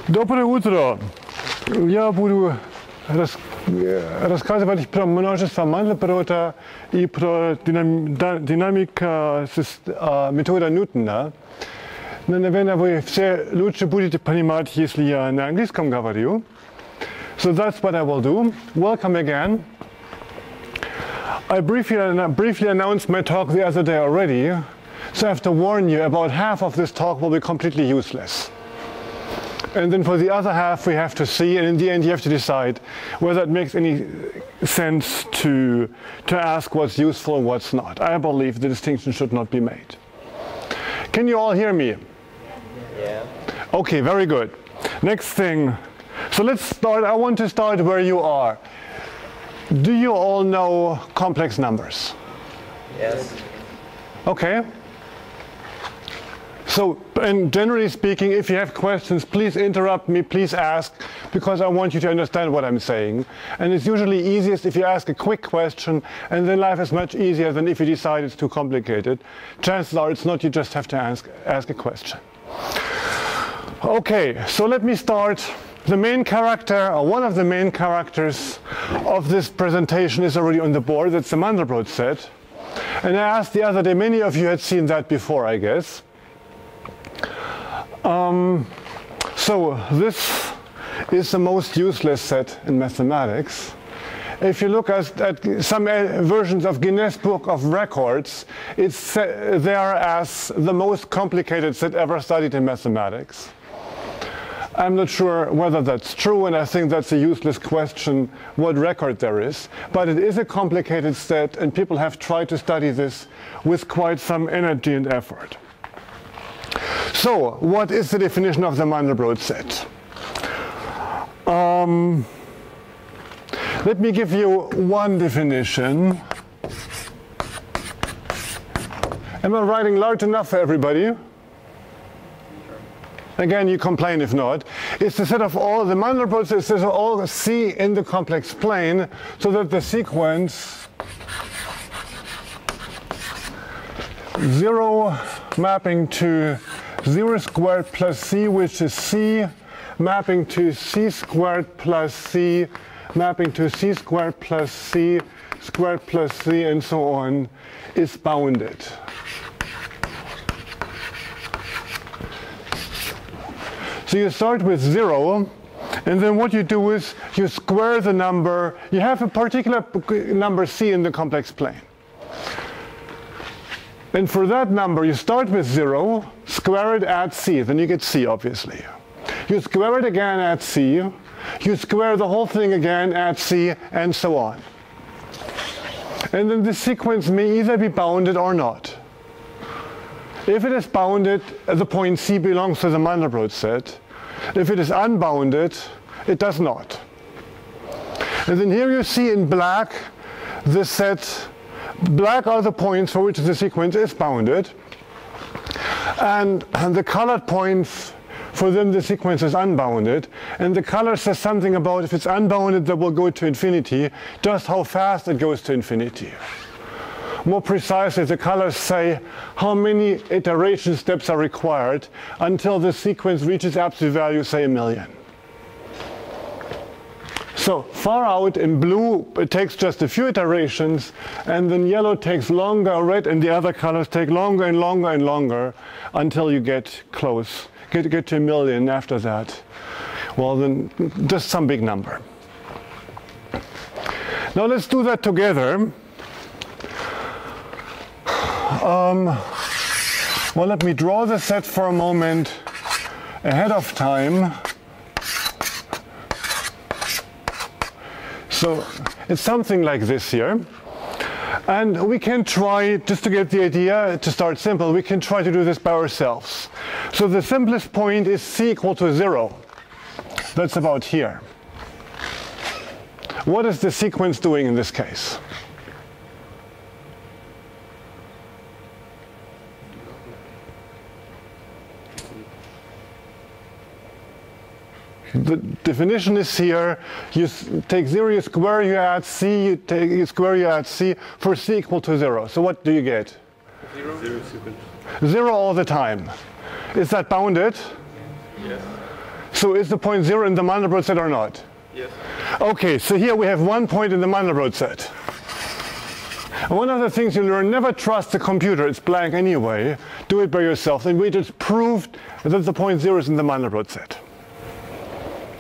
Dobre utro. Ja budu рассказывать про множество Mandelbrota и про динамика метода Ньютона. Но, наверное, вы все лучше будете понимать, если я на английском говорю. So that's what I will do. Welcome again. I briefly announced my talk the other day already, so I have to warn you, about half of this talk will be completely useless. And then for the other half we have to see, and in the end you have to decide whether it makes any sense to ask what's useful and what's not. I believe the distinction should not be made. Can you all hear me? Yeah. Okay, very good. Next thing. So let's start. I want to start where you are. Do you all know complex numbers? Yes. Okay. So, and generally speaking, if you have questions, please interrupt me, please ask, because I want you to understand what I'm saying. And it's usually easiest if you ask a quick question, and then life is much easier than if you decide it's too complicated. Chances are it's not, you just have to ask a question. Okay, so let me start. The main character, or one of the main characters of this presentation is already on the board. That's the Mandelbrot set. And I asked the other day, many of you had seen that before, I guess. So this is the most useless set in mathematics. If you look at some versions of Guinness Book of Records, it's there as the most complicated set ever studied in mathematics. I'm not sure whether that's true, and I think that's a useless question what record there is. But it is a complicated set, and people have tried to study this with quite some energy and effort. So, what is the definition of the Mandelbrot set? Let me give you one definition. Am I writing large enough for everybody? Again, you complain if not. It's the set of all the Mandelbrot sets of all C in the complex plane, so that the sequence 0 mapping to 0 squared plus C, which is C, mapping to C squared plus C, mapping to C squared plus C, squared plus C, and so on, is bounded. So you start with 0, and then what you do is you square the number. You have a particular number C in the complex plane. And for that number, you start with 0, square it, add C, then you get C, obviously. You square it again, add C. You square the whole thing again, add C, and so on. And then the sequence may either be bounded or not. If it is bounded, the point C belongs to the Mandelbrot set. If it is unbounded, it does not. And then here you see in black the set. Black are the points for which the sequence is bounded. And the colored points, for them the sequence is unbounded. And the color says something about if it's unbounded, that will go to infinity, just how fast it goes to infinity. More precisely, the colors say how many iteration steps are required until the sequence reaches absolute value, say 1,000,000. So far out in blue, it takes just a few iterations, and then yellow takes longer, red and the other colors take longer and longer and longer until you get close, get to 1,000,000 after that. Well, then just some big number. Now let's do that together. Well, let me draw the set for a moment ahead of time. So it's something like this here. And we can try, just to get the idea, to start simple, we can try to do this by ourselves. So the simplest point is C equal to 0. That's about here. What is the sequence doing in this case? The definition is here. You take 0, you square, you add C, you square, you add C, for C equal to 0. So what do you get? 0. 0 all the time. Is that bounded? Yes. So is the point 0 in the Mandelbrot set or not? Yes. Okay, so here we have 1 point in the Mandelbrot set. And one of the things you learn, never trust the computer, it's blank anyway. Do it by yourself. And we just proved that the point 0 is in the Mandelbrot set.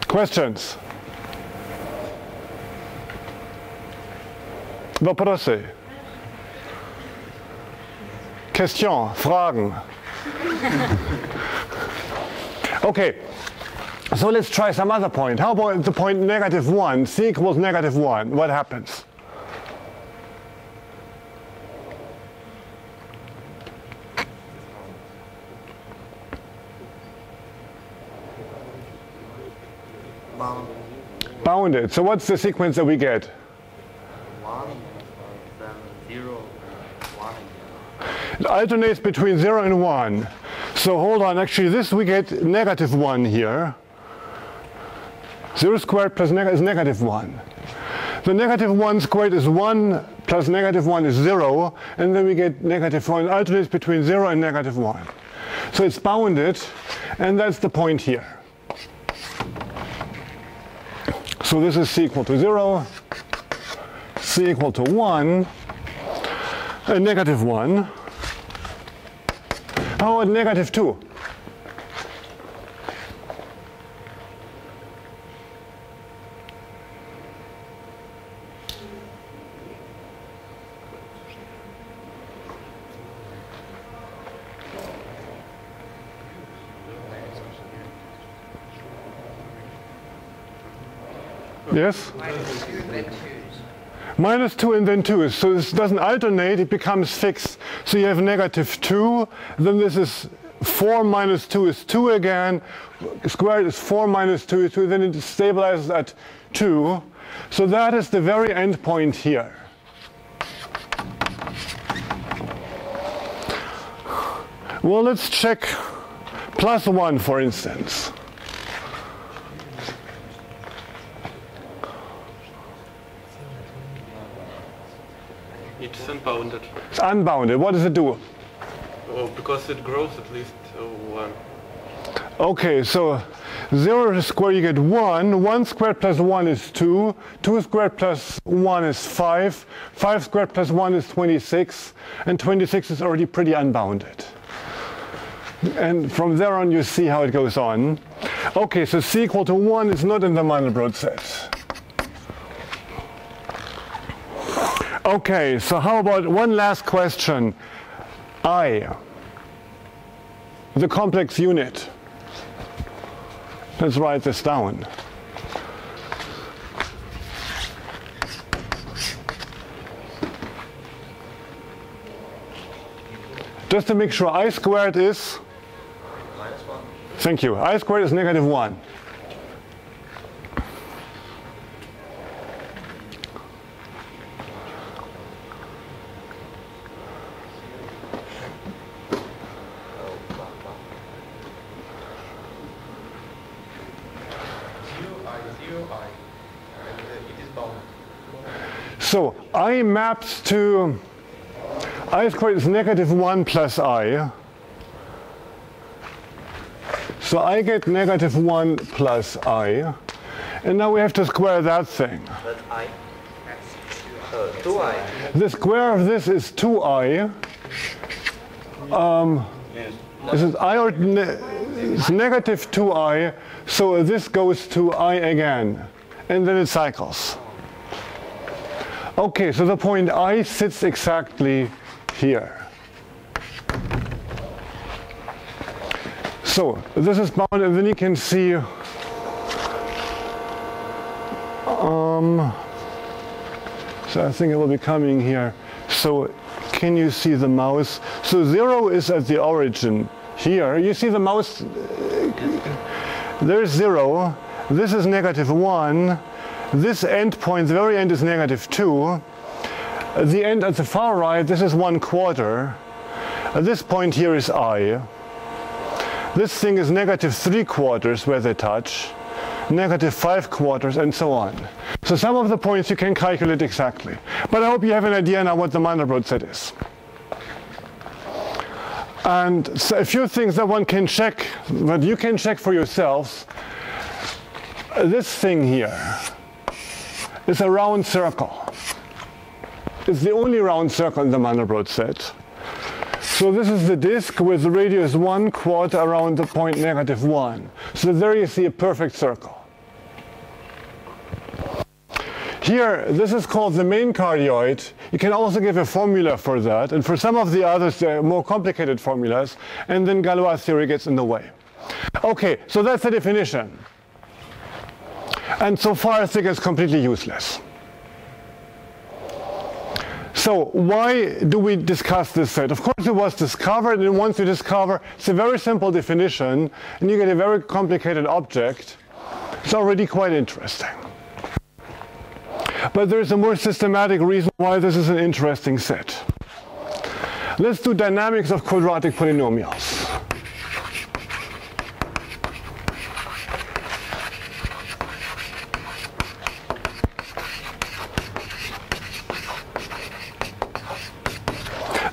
Questions? Vопросы? Questions? Fragen? Okay, so let's try some other point. How about the point -1? C equals -1. What happens? Bounded. So what's the sequence that we get? 1, then 0, 1. It alternates between 0 and 1. So hold on, actually this we get -1 here. 0 squared plus is -1. The -1 squared is 1 plus -1 is 0, and then we get -1. It alternates between 0 and -1. So it's bounded, and that's the point here. So this is c equal to 0, c equal to 1, and -1. How about -2? Yes? -2 and then 2. So this doesn't alternate, it becomes fixed. So you have -2, then this is 4 minus 2 is 2 again, squared is 4 minus 2 is 2, then it stabilizes at 2. So that is the very end point here. Well, let's check +1 for instance. It's unbounded. It's unbounded. What does it do? Oh, because it grows at least 1. Okay, so 0 squared you get 1. 1 squared plus 1 is 2. 2 squared plus 1 is 5. 5 squared plus 1 is 26. And 26 is already pretty unbounded. And from there on you see how it goes on. Okay, so c equal to 1 is not in the Mandelbrot set. Okay, so how about one last question? I, the complex unit. Let's write this down. Just to make sure, I squared is? -1. Thank you. I squared is -1. So I maps to I squared is -1 plus I. So I get -1 plus I. And now we have to square that thing. But I. 2i. The square of this is 2i. This is I or it's -2i. So this goes to I again. And then it cycles. Okay, so the point I sits exactly here. So this is bounded, and then you can see so I think it will be coming here. So can you see the mouse? So 0 is at the origin here. You see the mouse, there's 0. This is -1. This end point, the very end is -2. The end at the far right, this is 1/4. This point here is I. This thing is -3/4 where they touch, -5/4, and so on. So some of the points you can calculate exactly. But I hope you have an idea now what the Mandelbrot set is. And so a few things that one can check, that you can check for yourselves. this thing here is a round circle. It's the only round circle in the Mandelbrot set. So this is the disk with the radius 1/4 around the point -1. So there you see a perfect circle. Here, this is called the main cardioid. You can also give a formula for that, and for some of the others, there are more complicated formulas, and then Galois theory gets in the way. Okay, so that's the definition. And so far, I think it's completely useless. So why do we discuss this set? Of course, it was discovered, and once you discover, it's a very simple definition, and you get a very complicated object. It's already quite interesting. But there's a more systematic reason why this is an interesting set. Let's do dynamics of quadratic polynomials.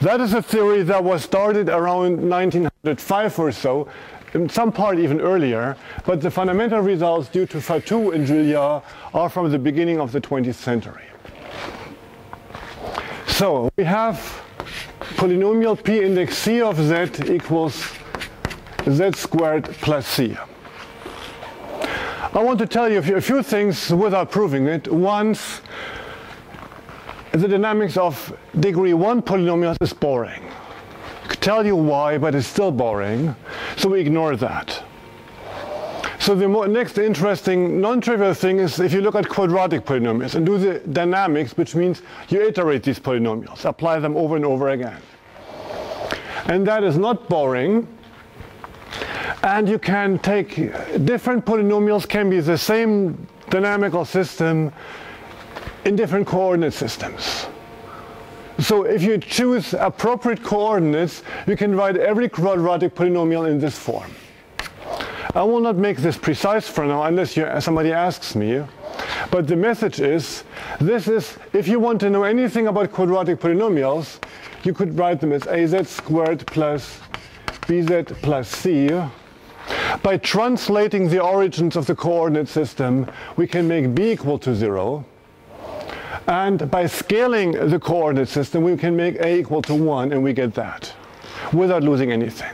That is a theory that was started around 1905 or so, in some part even earlier, but the fundamental results due to Fatou and Julia are from the beginning of the 20th century. So we have polynomial p index c of z equals z squared plus c. I want to tell you a few things without proving it. Once, the dynamics of degree 1 polynomials is boring. I could tell you why, but it's still boring, so we ignore that. So the next interesting non-trivial thing is if you look at quadratic polynomials and do the dynamics, which means you iterate these polynomials, apply them over and over again. And that is not boring. And you can take different polynomials, can be the same dynamical system in different coordinate systems. So if you choose appropriate coordinates, you can write every quadratic polynomial in this form. I will not make this precise for now unless somebody asks me. But the message is, this is, if you want to know anything about quadratic polynomials, you could write them as az squared plus bz plus c. By translating the origins of the coordinate system, we can make b equal to 0. And by scaling the coordinate system, we can make a equal to 1, and we get that without losing anything.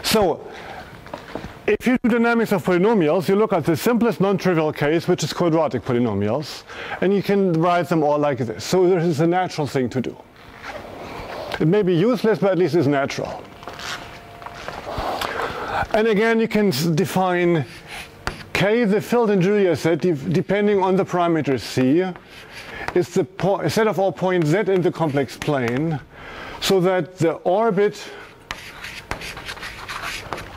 So if you do dynamics of polynomials, you look at the simplest non-trivial case, which is quadratic polynomials, and you can write them all like this. So this is a natural thing to do. It may be useless, but at least it's natural. And again, you can define K, the filled in Julia set, depending on the parameter C, is the set of all points Z in the complex plane, so that the orbit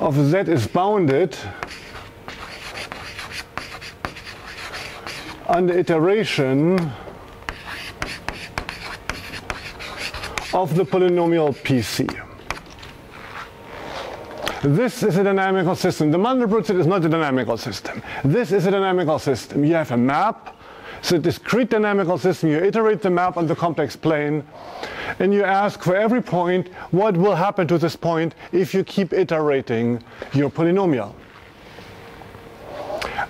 of Z is bounded under iteration of the polynomial PC. This is a dynamical system. The Mandelbrot set is not a dynamical system. This is a dynamical system. You have a map. It's a discrete dynamical system. You iterate the map on the complex plane, and you ask for every point, what will happen to this point if you keep iterating your polynomial?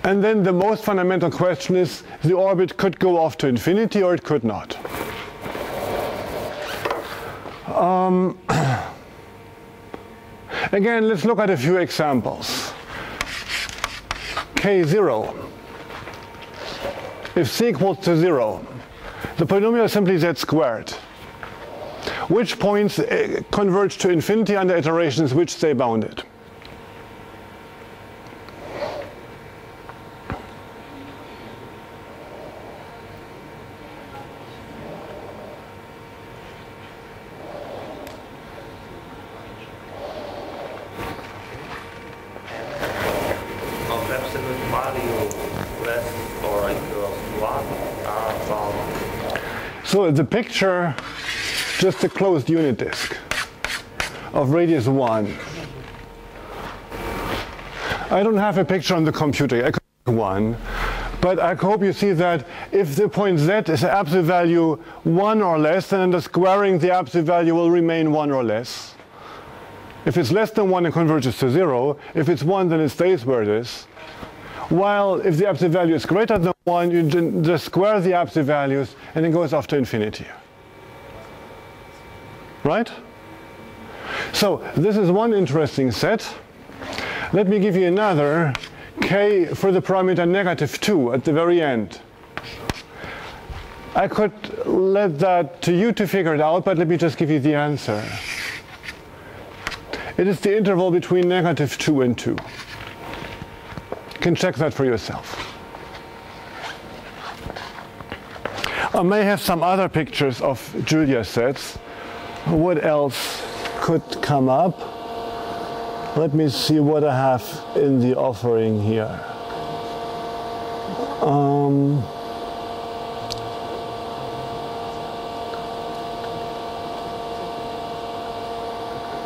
And then the most fundamental question is, the orbit could go off to infinity or it could not. Again, let's look at a few examples. K0. If c equals to 0, the polynomial is simply z squared. Which points converge to infinity under iterations which stay bounded? So the picture, just a closed unit disk of radius 1. I don't have a picture on the computer, I could make one, but I hope you see that if the point z is an absolute value 1 or less, then under squaring the absolute value will remain 1 or less. If it's less than 1, it converges to 0. If it's 1, then it stays where it is. While if the absolute value is greater than 1, you just square the absolute values, and it goes off to infinity. Right? So this is one interesting set. Let me give you another, k for the parameter -2 at the very end. I could let that to you to figure it out, but let me just give you the answer. It is the interval between -2 and 2. You can check that for yourself. I may have some other pictures of Julia sets. What else could come up? Let me see what I have in the offering here.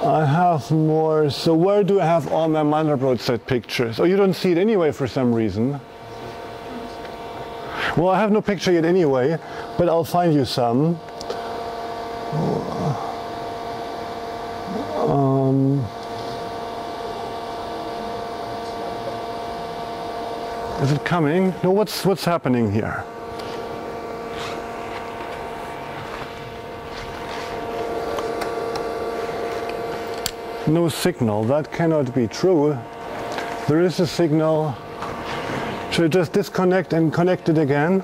I have more. So where do I have all my Mandelbrot set pictures? Oh, you don't see it anyway for some reason. Well, I have no picture yet anyway, but I'll find you some. Is it coming? No, what's happening here? No signal. That cannot be true. There is a signal. Should I just disconnect and connect it again?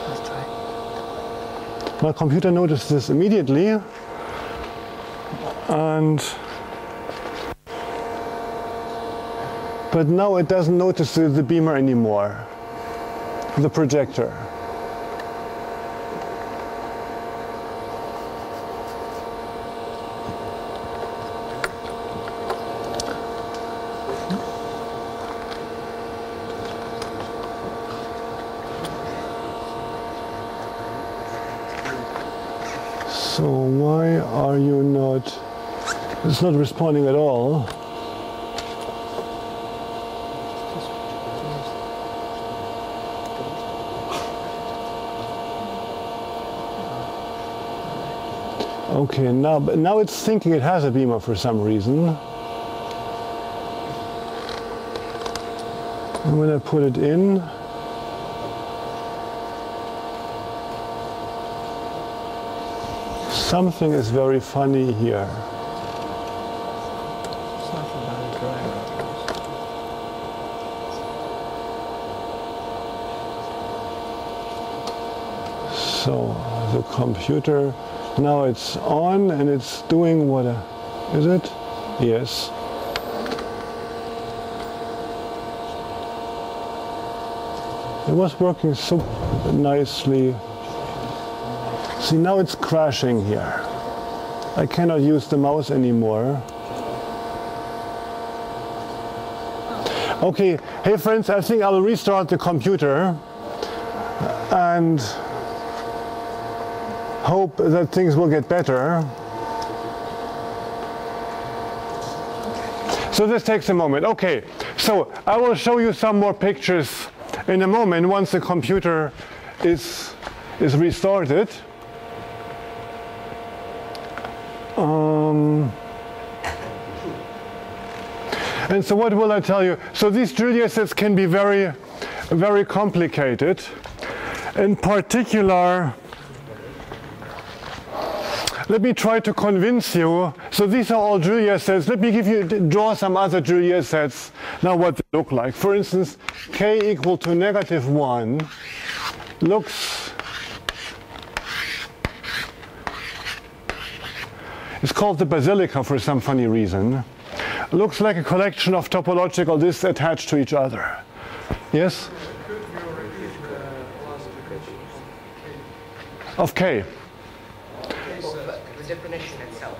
Let's try. My computer noticed this immediately. But now it doesn't notice the beamer anymore, the projector. So why are you not? It's not responding at all. Okay, now it's thinking it has a beamer for some reason. And when I put it in, something is very funny here. So the computer, now it's on and it's doing what? Is it? Yes. It was working so nicely. See, now it's crashing here. I cannot use the mouse anymore. Okay, hey friends, I think I'll restart the computer and hope that things will get better. So this takes a moment. Okay, so I will show you some more pictures in a moment once the computer is restarted. And so what will I tell you? So these Julia sets can be very, very complicated. In particular, let me try to convince you. So these are all Julia sets. Let me draw some other Julia sets. Now what they look like. For instance, k equal to -1 looks, it's called the basilica for some funny reason. Looks like a collection of topological disks attached to each other. Yes? Of k. The definition itself.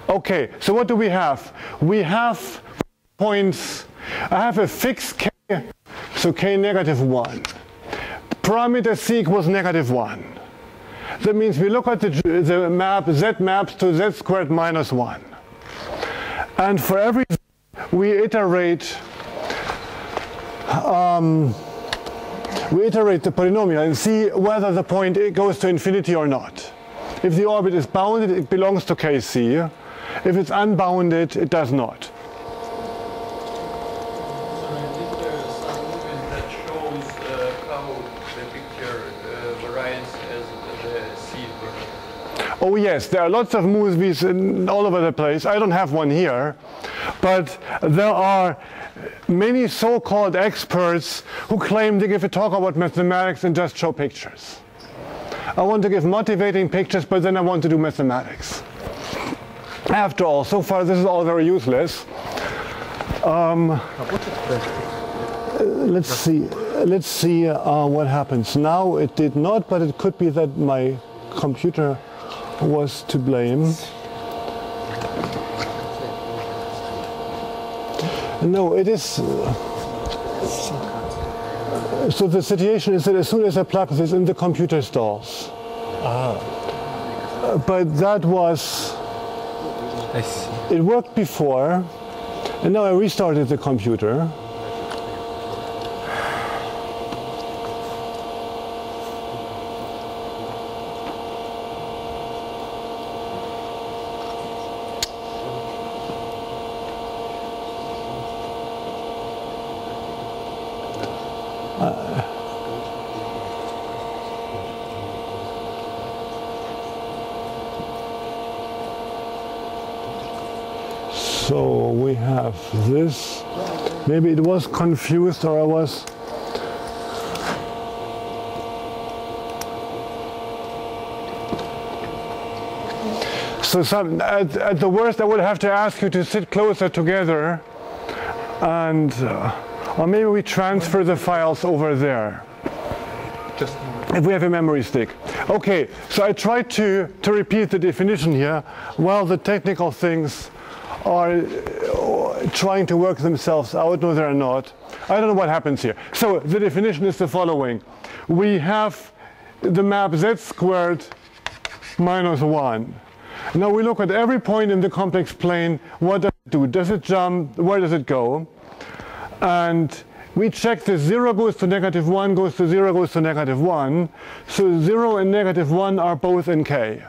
Okay, so what do we have? We have points. I have a fixed k, so k -1. Parameter c equals -1. That means we look at the map, z maps to z squared minus 1. And for every z, we iterate the polynomial and see whether the point goes to infinity or not. If the orbit is bounded, it belongs to kc. If it's unbounded, it does not. Sorry, is there some movement that shows how the picture varies as the seed version? Oh yes, there are lots of movies all over the place. I don't have one here, but there are many so-called experts who claim to give a talk about mathematics and just show pictures. I want to give motivating pictures, but then I want to do mathematics. After all, so far this is all very useless. Let's see what happens. Now it did not, but it could be that my computer was to blame. No, it is. So the situation is that as soon as I plug this in, the computer stalls. But that was. I see. It worked before, and now I restarted the computer. So we have this. Maybe it was confused, or I was. So at the worst, I would have to ask you to sit closer together, and or maybe we transfer the files over there. Just If we have a memory stick. Okay, so I tried to repeat the definition here while the technical things are trying to work themselves out. No, they're not. I don't know what happens here. So the definition is the following. We have the map z squared minus 1. Now we look at every point in the complex plane. What does it do? Does it jump? Where does it go? And we check this 0 goes to negative 1, goes to 0, goes to negative 1. So 0 and negative 1 are both in K.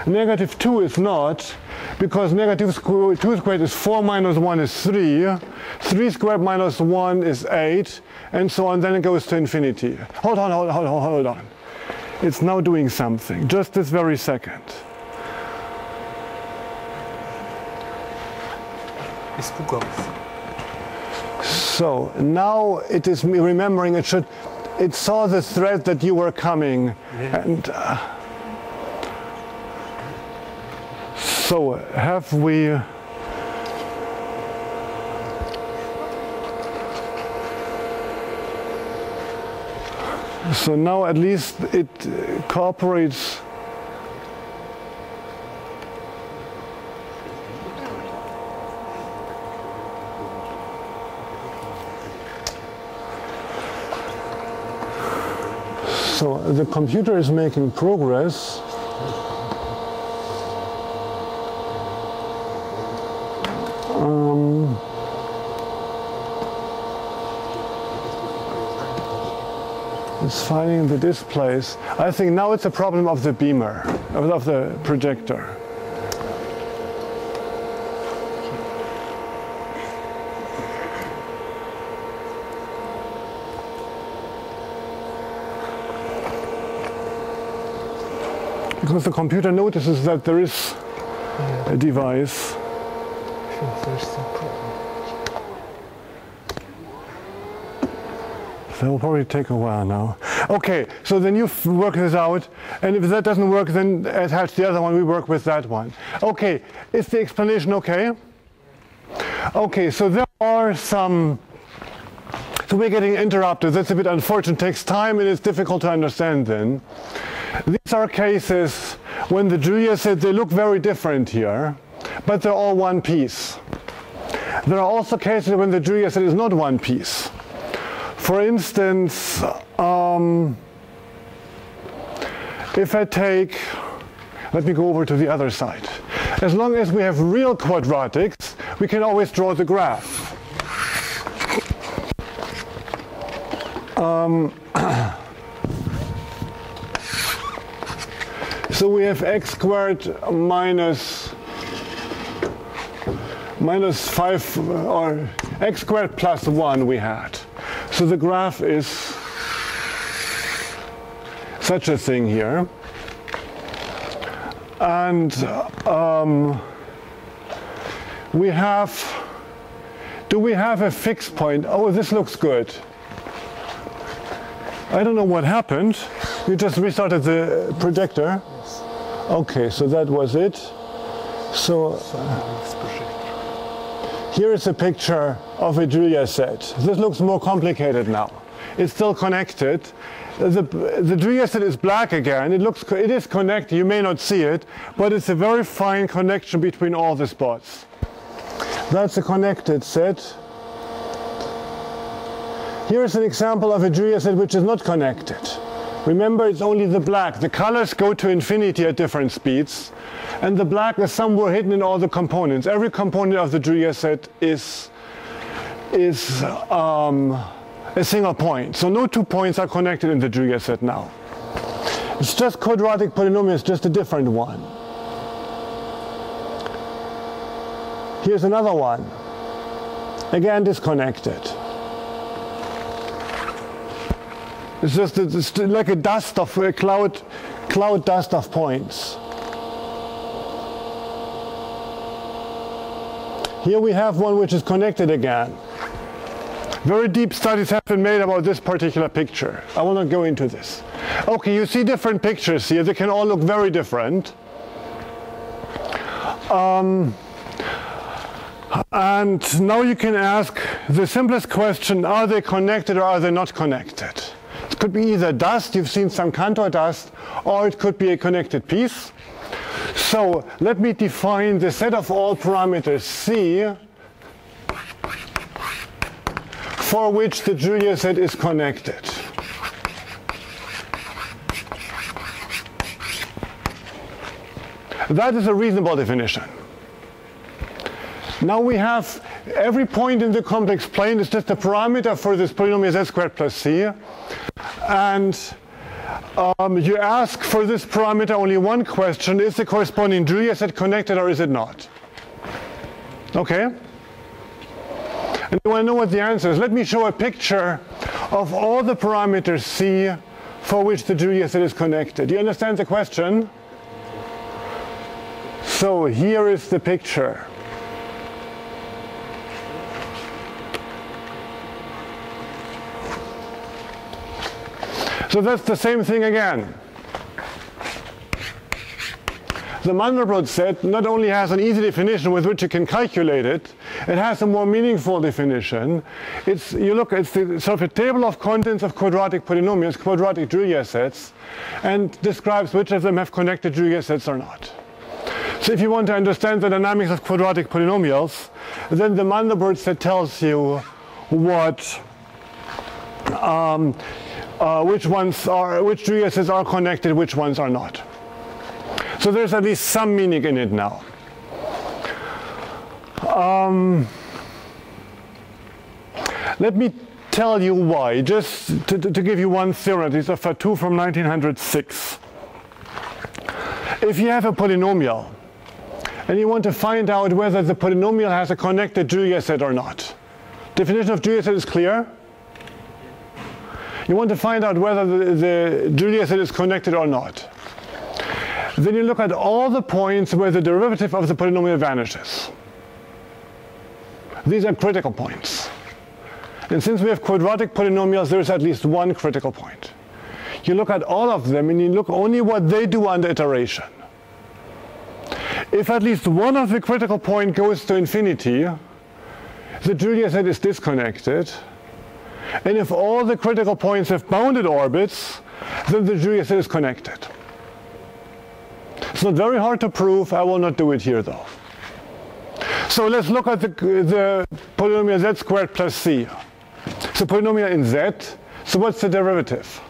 Negative 2 is not, because negative 2 squared is 4 minus 1 is 3. 3 squared minus 1 is 8, and so on. Then it goes to infinity. Hold on. It's now doing something, just this very second. So now it is me remembering it saw the thread that you were coming. And so have we. So now at least it cooperates. So the computer is making progress. It's finding the displays. I think now it's a problem of the beamer, of the projector. Because the computer notices that there is a device. That will probably take a while now. Okay, so then you work this out, and if that doesn't work, then attach the other one, we work with that one. Okay, is the explanation okay? Okay, so there are some, so we're getting interrupted. That's a bit unfortunate, it takes time and it's difficult to understand then. These are cases when the Julia said they look very different here, but they're all one piece. There are also cases when the Julia said it's not one piece. For instance, if I take, let me go over to the other side. As long as we have real quadratics, we can always draw the graph. So we have x squared minus minus 5, or x squared plus 1 we had. So the graph is such a thing here. And we have, do we have a fixed point? Oh, this looks good. I don't know what happened. We just restarted the projector. Okay, so that was it. So here is a picture of a Julia set. This looks more complicated now. It's still connected. The Julia set is black again. It is connected. You may not see it, but it's a very fine connection between all the spots. That's a connected set. Here is an example of a Julia set which is not connected. Remember, it's only the black. The colors go to infinity at different speeds, and the black is somewhere hidden in all the components. Every component of the Julia set is a single point. So no two points are connected in the Julia set now. It's just quadratic polynomial, it's just a different one. Here's another one. Again, disconnected. It's just it's like a dust of a cloud dust of points. Here we have one which is connected again. Very deep studies have been made about this particular picture. I will not go into this. Okay, you see different pictures here. They can all look very different. And now you can ask the simplest question, are they connected or are they not connected? It could be either dust, you've seen some Cantor dust, or it could be a connected piece. So let me define the set of all parameters C for which the Julia set is connected. That is a reasonable definition. Now we have every point in the complex plane is just a parameter for this polynomial z squared plus c. And you ask for this parameter only one question: is the corresponding Julia set connected or is it not? Okay? And you want to know what the answer is. Let me show a picture of all the parameters C for which the Julia set is connected. Do you understand the question? So here is the picture. So that's the same thing again. The Mandelbrot set not only has an easy definition with which you can calculate it, it has a more meaningful definition. It's the sort of a table of contents of quadratic polynomials, quadratic Julia sets, and describes which of them have connected Julia sets or not. So if you want to understand the dynamics of quadratic polynomials, then the Mandelbrot set tells you what which Julia sets are connected, which ones are not. So there's at least some meaning in it now. Let me tell you why, just to give you one theorem. These are for two from 1906. If you have a polynomial and you want to find out whether the polynomial has a connected Julia set or not, definition of Julia set is clear. You want to find out whether the Julia set is connected or not. Then you look at all the points where the derivative of the polynomial vanishes. These are critical points. And since we have quadratic polynomials, there is at least one critical point. You look at all of them and you look only what they do under iteration. If at least one of the critical points goes to infinity, the Julia set is disconnected. And if all the critical points have bounded orbits, then the Julia set is connected. It's not very hard to prove. I will not do it here though. So let's look at the polynomial z squared plus c. So polynomial in z. So what's the derivative?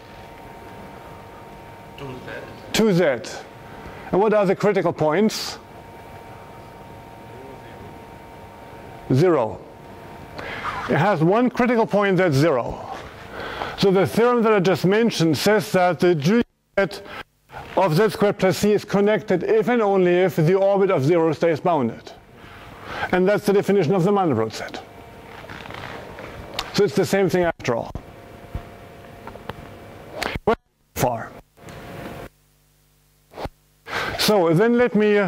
2z. And what are the critical points? 0. It has one critical point that's 0. So the theorem that I just mentioned says that the Julia set of z squared plus c is connected if and only if the orbit of 0 stays bounded. And that's the definition of the Mandelbrot set. So it's the same thing after all. Well, far. So then let me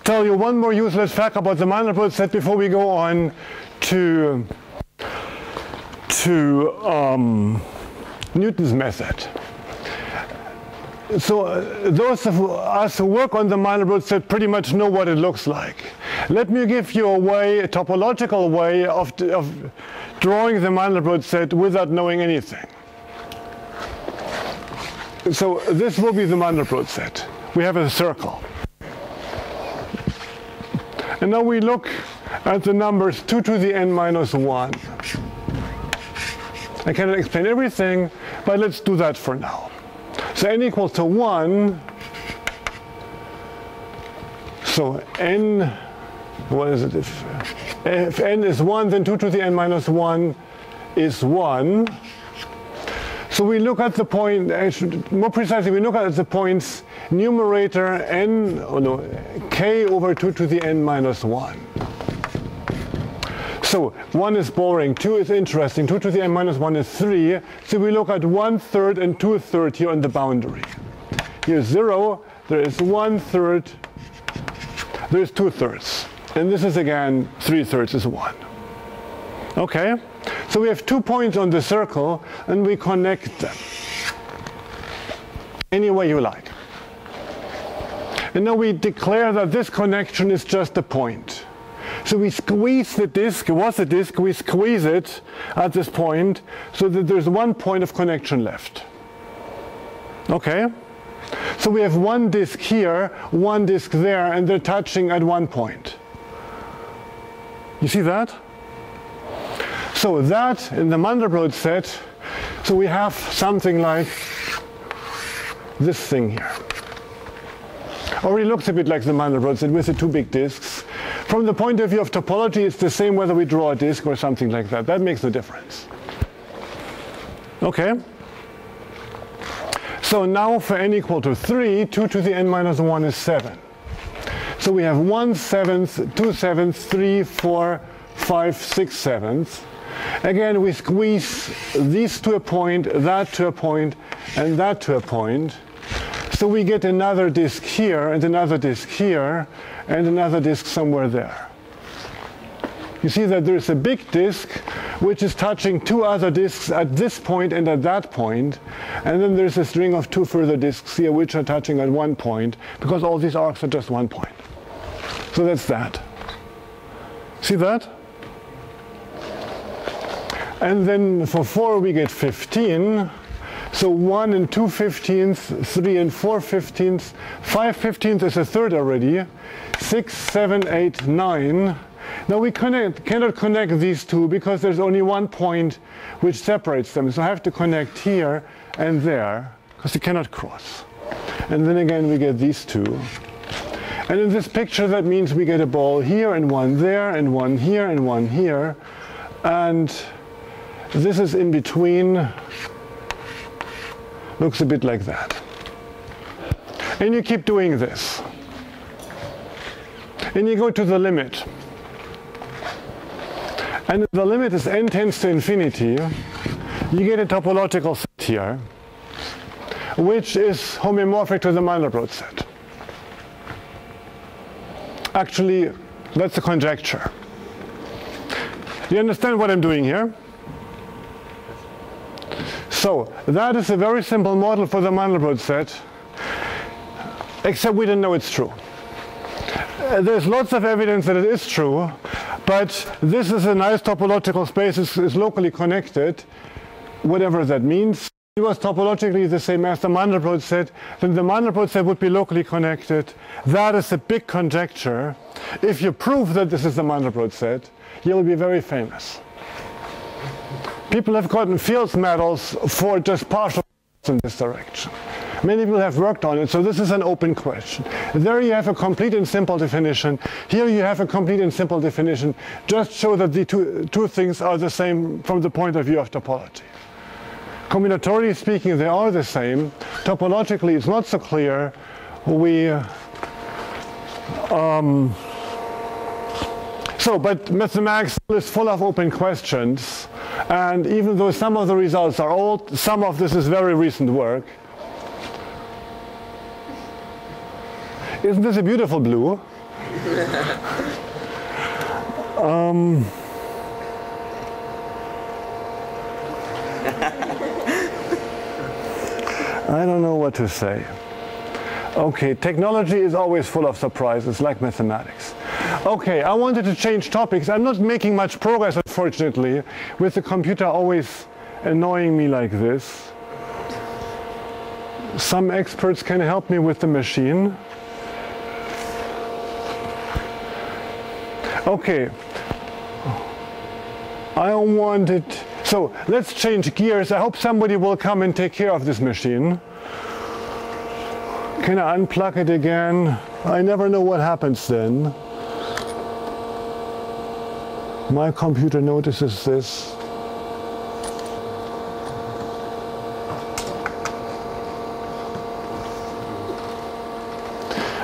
tell you one more useless fact about the Mandelbrot set before we go on to Newton's method. So those of us who work on the Mandelbrot set pretty much know what it looks like. Let me give you a topological way of drawing the Mandelbrot set without knowing anything. So this will be the Mandelbrot set. We have a circle. And now we look at the numbers 2 to the n minus 1. I cannot explain everything, but let's do that for now. So n equals to 1. So n, what is it? If n is 1, then 2 to the n minus 1 is 1. So we look at the point, more precisely, we look at the points numerator k over 2 to the n minus 1. So 1 is boring, 2 is interesting, 2 to the n minus 1 is 3. So we look at 1/3 and 2/3 here on the boundary. Here's 0, there is 1/3, there is 2/3. And this is again 3/3 is 1. Okay? So we have 2 points on the circle and we connect them any way you like. And now we declare that this connection is just a point. So we squeeze the disk, what's the disk? We squeeze it at this point so that there's 1 point of connection left. Okay? So we have 1 disk here, 1 disk there, and they're touching at 1 point. You see that? So that in the Mandelbrot set, so we have something like this thing here. Already looks a bit like the Mandelbrot set with the 2 big disks. From the point of view of topology, it's the same whether we draw a disk or something like that. That makes no difference. Okay? So now for n equal to 3, 2 to the n minus 1 is 7. So we have 1/7, 2/7, 3, 4, 5, 6/7. Again, we squeeze these to a point, that to a point, and that to a point. So we get another disk here, and another disk here, and another disk somewhere there. You see that there is a big disk which is touching 2 other disks at this point and at that point, and then there's a string of 2 further disks here which are touching at 1 point, because all these arcs are just 1 point. So that's that. See that? And then for 4 we get 15. So 1 and 2/15, 3 and 4/15, 5/15 is a third already, 6, 7, 8, 9. Now we cannot connect these two because there's only 1 point which separates them. So I have to connect here and there because you cannot cross. And then again we get these 2. And in this picture that means we get a ball here and 1 there and 1 here and 1 here. And this is in between. Looks a bit like that. And you keep doing this. And you go to the limit. And the limit is n tends to infinity. You get a topological set here, which is homeomorphic to the Mandelbrot set. Actually, that's a conjecture. You understand what I'm doing here? So that is a very simple model for the Mandelbrot set, except we don't know it's true. There's lots of evidence that it is true, but this is a nice topological space, it's locally connected, whatever that means. If it was topologically the same as the Mandelbrot set, then the Mandelbrot set would be locally connected. That is a big conjecture. If you prove that this is the Mandelbrot set, you'll be very famous. People have gotten Fields medals for just partial in this direction. Many people have worked on it, so this is an open question. There you have a complete and simple definition. Here you have a complete and simple definition. Just show that the two things are the same from the point of view of topology. Combinatorially speaking, they are the same. Topologically, it's not so clear. So, but mathematics is full of open questions, and even though some of the results are old, some of this is very recent work. Isn't this a beautiful blue? I don't know what to say. Okay, technology is always full of surprises, like mathematics. Okay, I wanted to change topics. I'm not making much progress, unfortunately, with the computer always annoying me like this. Some experts can help me with the machine. Okay, so let's change gears. I hope somebody will come and take care of this machine. Can I unplug it again? I never know what happens then. My computer notices this.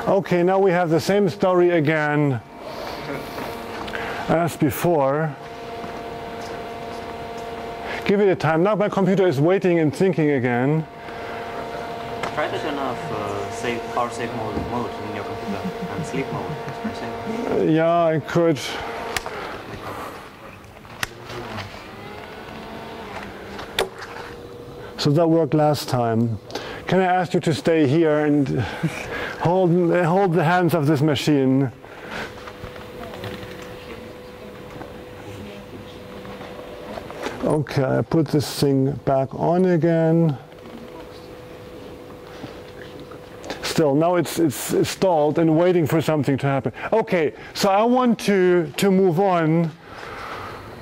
Okay, now we have the same story again as before. Give it a time. Now my computer is waiting and thinking again. Try to turn off power save mode in your computer and sleep mode. Yeah, I could. So that worked last time. Can I ask you to stay here and hold the hands of this machine? Okay, I put this thing back on again. Still, now it's stalled and waiting for something to happen. Okay, so I want to move on,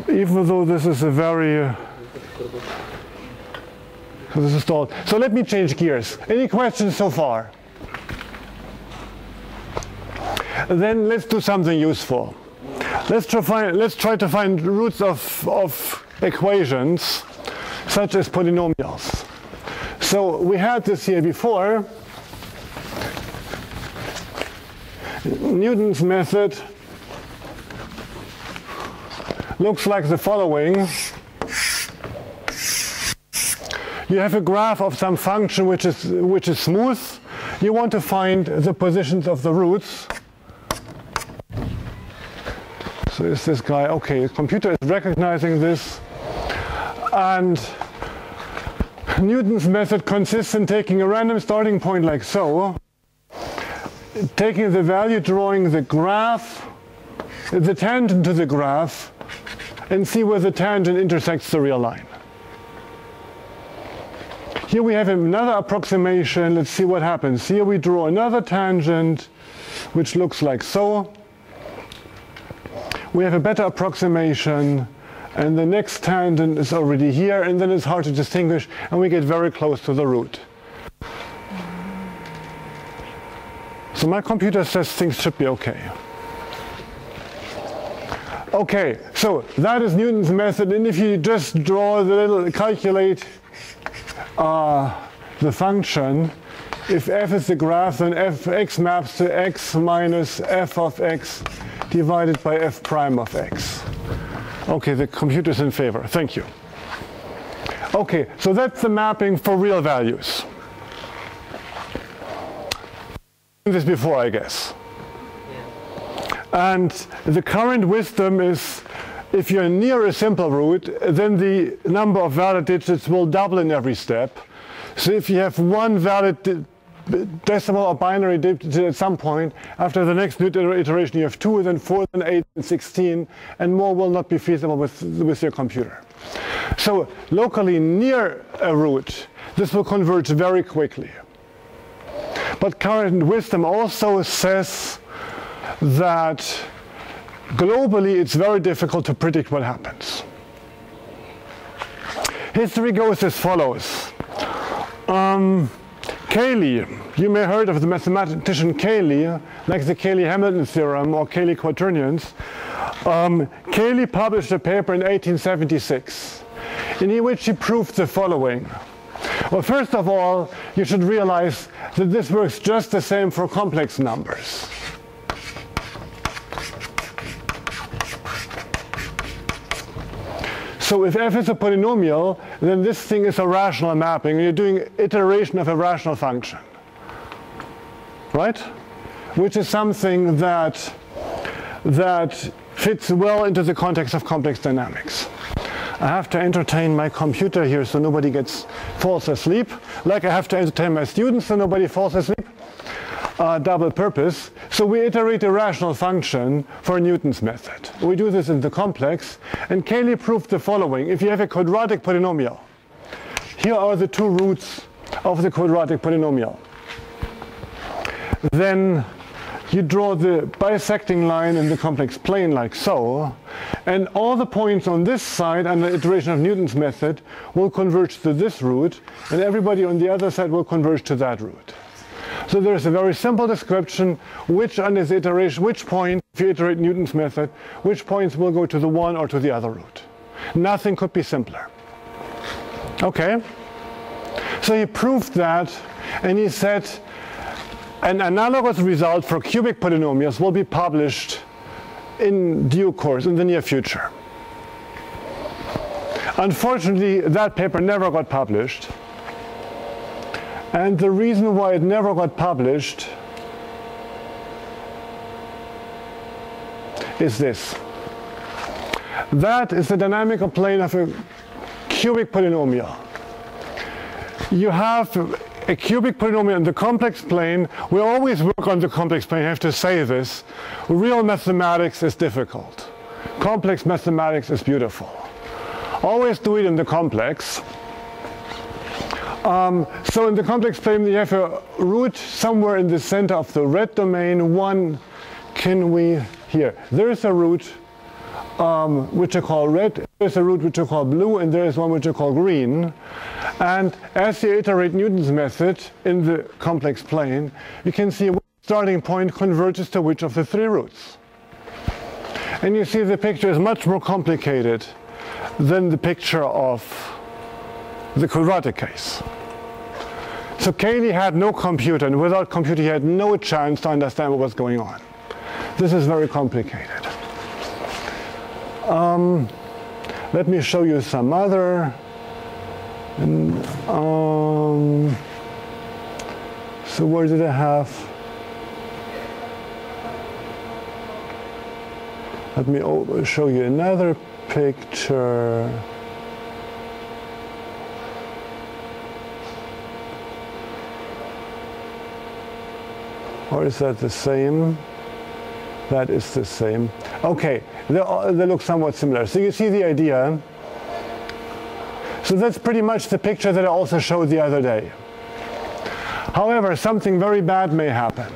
even though this is a very so this is stalled. So let me change gears. Any questions so far? Then let's do something useful. Let's try to find roots of equations such as polynomials. So we had this here before. Newton's method looks like the following. You have a graph of some function which is smooth. You want to find the positions of the roots. So is this guy, okay, the computer is recognizing this. And Newton's method consists in taking a random starting point like so, taking the value, drawing the graph, the tangent to the graph, and see where the tangent intersects the real line. Here we have another approximation. Let's see what happens. Here we draw another tangent, which looks like so. We have a better approximation, and the next tangent is already here, and then it's hard to distinguish, and we get very close to the root. So my computer says things should be okay. Okay, so that is Newton's method, and if you just draw the little, calculate the function, if f is the graph, then fx maps to x minus f of x divided by f prime of x. Okay, the computer's in favor. Thank you. Okay, so that's the mapping for real values. This before, I guess. And the current wisdom is, if you're near a simple root, then the number of valid digits will double in every step. So if you have one valid decimal or binary digit at some point, after the next iteration you have 2, then 4, then 8, and 16, and more will not be feasible with your computer. So locally near a root, this will converge very quickly. But current wisdom also says that globally it's very difficult to predict what happens. History goes as follows. Cayley, you may have heard of the mathematician Cayley, like the Cayley-Hamilton theorem or Cayley quaternions. Cayley published a paper in 1876 in which he proved the following. Well, first of all, you should realize that this works just the same for complex numbers. So if f is a polynomial, then this thing is a rational mapping. You're doing iteration of a rational function, right? Which is something that fits well into the context of complex dynamics. I have to entertain my computer here so nobody falls asleep, like I have to entertain my students so nobody falls asleep. Double purpose. So we iterate a rational function for Newton's method. We do this in the complex, and Cayley proved the following. If you have a quadratic polynomial, here are the two roots of the quadratic polynomial. Then you draw the bisecting line in the complex plane like so, and all the points on this side under iteration of Newton's method will converge to this root, and everybody on the other side will converge to that root. So there's a very simple description which under the iteration, which point, if you iterate Newton's method, which points will go to the one or to the other root. Nothing could be simpler. Okay? So he proved that, and he said an analogous result for cubic polynomials will be published in due course, in the near future. Unfortunately, that paper never got published. And the reason why it never got published is this. That is the dynamical plane of a cubic polynomial. You have a cubic polynomial in the complex plane. We always work on the complex plane. I have to say this. Real mathematics is difficult. Complex mathematics is beautiful. Always do it in the complex. So in the complex plane, you have a root somewhere in the center of the red domain. Here, there's a root which I call red, there's a root which I call blue, and there is one which I call green. And as you iterate Newton's method in the complex plane, you can see which starting point converges to which of the three roots. And you see the picture is much more complicated than the picture of the quadratic case. So Cayley had no computer, and without computer he had no chance to understand what was going on. This is very complicated. Let me show you some other. So where did I have? Let me show you another picture. Or is that the same? That is the same. Okay, they look somewhat similar. So you see the idea. So that's pretty much the picture that I also showed the other day. However, something very bad may happen.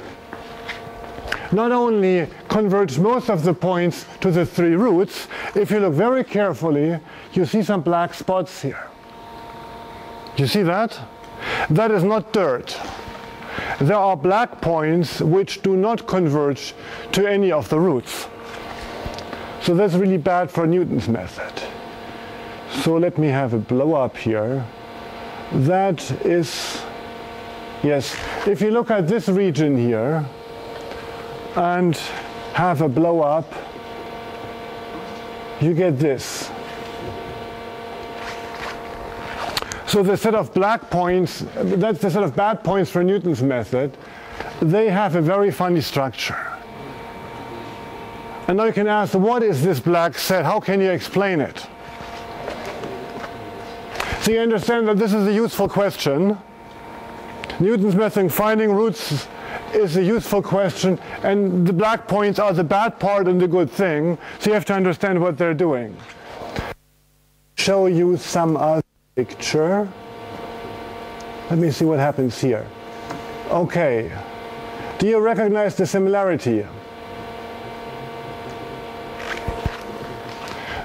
Not only converge most of the points to the three roots, if you look very carefully, you see some black spots here. You see that? That is not dirt. There are black points which do not converge to any of the roots. So that's really bad for Newton's method. So let me have a blow up here. That is, yes, if you look at this region here and have a blow up, you get this. So the set of black points, that's the set of bad points for Newton's method, they have a very funny structure. And now you can ask, what is this black set? How can you explain it? So you understand that this is a useful question. Newton's method finding roots is a useful question, and the black points are the bad part and the good thing, so you have to understand what they're doing. Show you some other picture. Let me see what happens here. Okay. Do you recognize the similarity?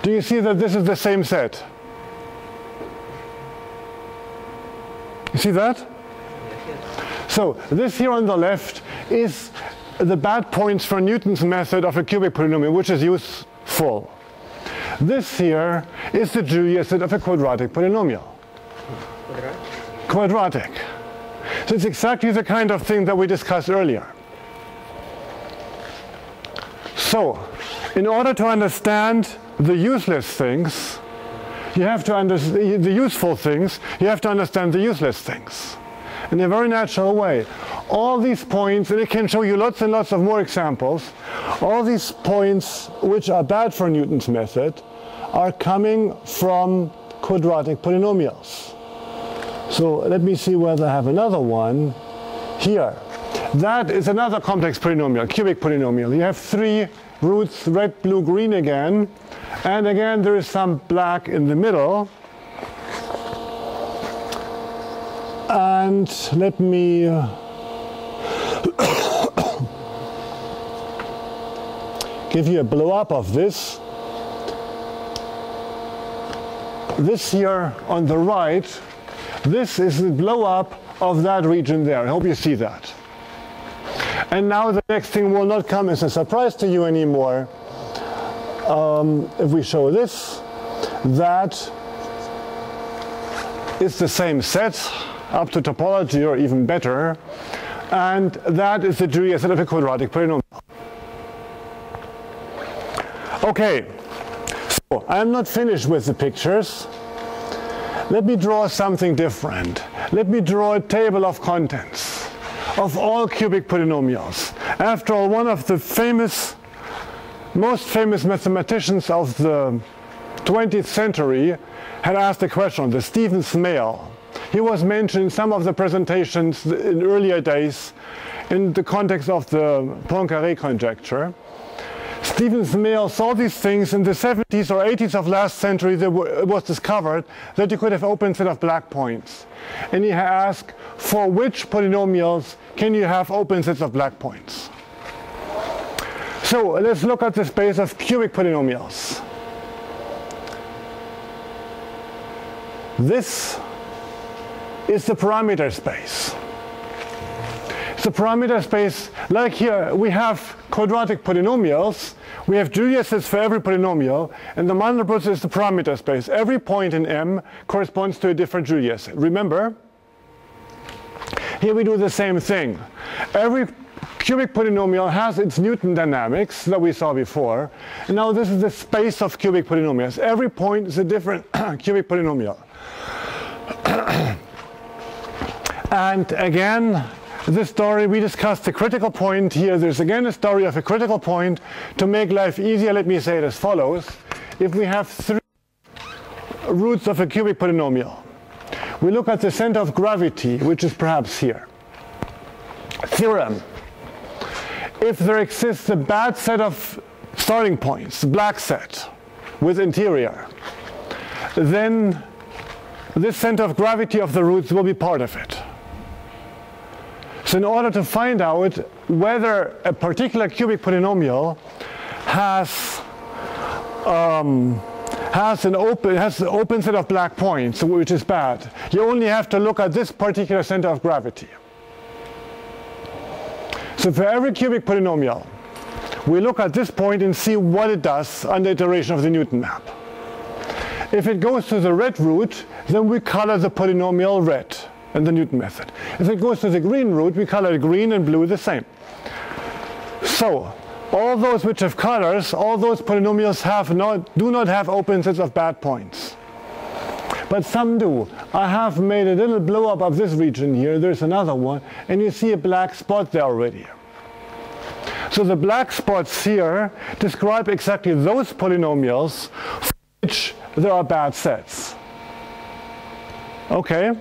Do you see that this is the same set? You see that? So this here on the left is the bad points for Newton's method of a cubic polynomial, which is useful. This here is the Julia set of a quadratic polynomial. Quadratic. So it's exactly the kind of thing that we discussed earlier. So, in order to understand the useless things, you have to understand the useful things, you have to understand the useless things in a very natural way. All these points, and I can show you lots and lots of more examples, all these points which are bad for Newton's method are coming from quadratic polynomials. So let me see whether I have another one here. That is another complex polynomial, cubic polynomial. You have three roots, red, blue, green again, and again there is some black in the middle. And let me give you a blow up of this. This here on the right, this is the blow up of that region there. I hope you see that. And now the next thing will not come as a surprise to you anymore. If we show this, that is the same set up to topology or even better, and that is the Julia set of a quadratic polynomial. Okay, so I'm not finished with the pictures. Let me draw something different. Let me draw a table of contents of all cubic polynomials. After all, one of the most famous mathematicians of the 20th century had asked a question on this, Stephen Smale. He was mentioned in some of the presentations in earlier days in the context of the Poincaré conjecture. Stephen Smale saw these things in the 70s or 80s of last century. It was discovered that you could have open set of black points. And he asked, for which polynomials can you have open sets of black points? So let's look at the space of cubic polynomials. This is the parameter space. The parameter space, like here, we have quadratic polynomials. We have Julia sets for every polynomial, and the Mandelbrot is the parameter space. Every point in M corresponds to a different Julia set. Remember? Here we do the same thing. Every cubic polynomial has its Newton dynamics that we saw before. And now this is the space of cubic polynomials. Every point is a different cubic polynomial. And again, this story, we discussed the critical point here. There's again a story of a critical point. To make life easier, let me say it as follows. If we have three roots of a cubic polynomial, we look at the center of gravity, which is perhaps here. Theorem. If there exists a bad set of starting points, black set, with interior, then this center of gravity of the roots will be part of it. So in order to find out whether a particular cubic polynomial has an open set of black points, which is bad, you only have to look at this particular center of gravity. So for every cubic polynomial, we look at this point and see what it does under iteration of the Newton map. If it goes to the red root, then we color the polynomial red in the Newton method. If it goes to the green root, we color green and blue the same. So all those which have colors, all those polynomials do not have open sets of bad points. But some do. I have made a little blow up of this region here. There's another one, and you see a black spot there already. So the black spots here describe exactly those polynomials for which there are bad sets. Okay?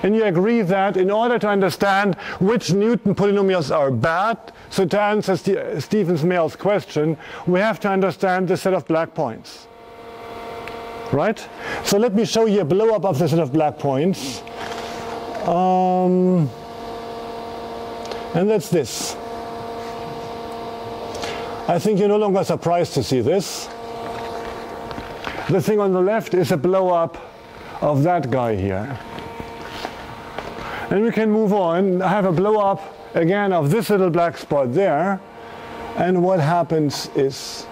And you agree that in order to understand which Newton polynomials are bad, so to answer Stephen Smale's question, we have to understand the set of black points. Right? So let me show you a blow up of the set of black points. And that's this. I think you're no longer surprised to see this. The thing on the left is a blow up of that guy here. And we can move on. I have a blow up again of this little black spot there. And what happens is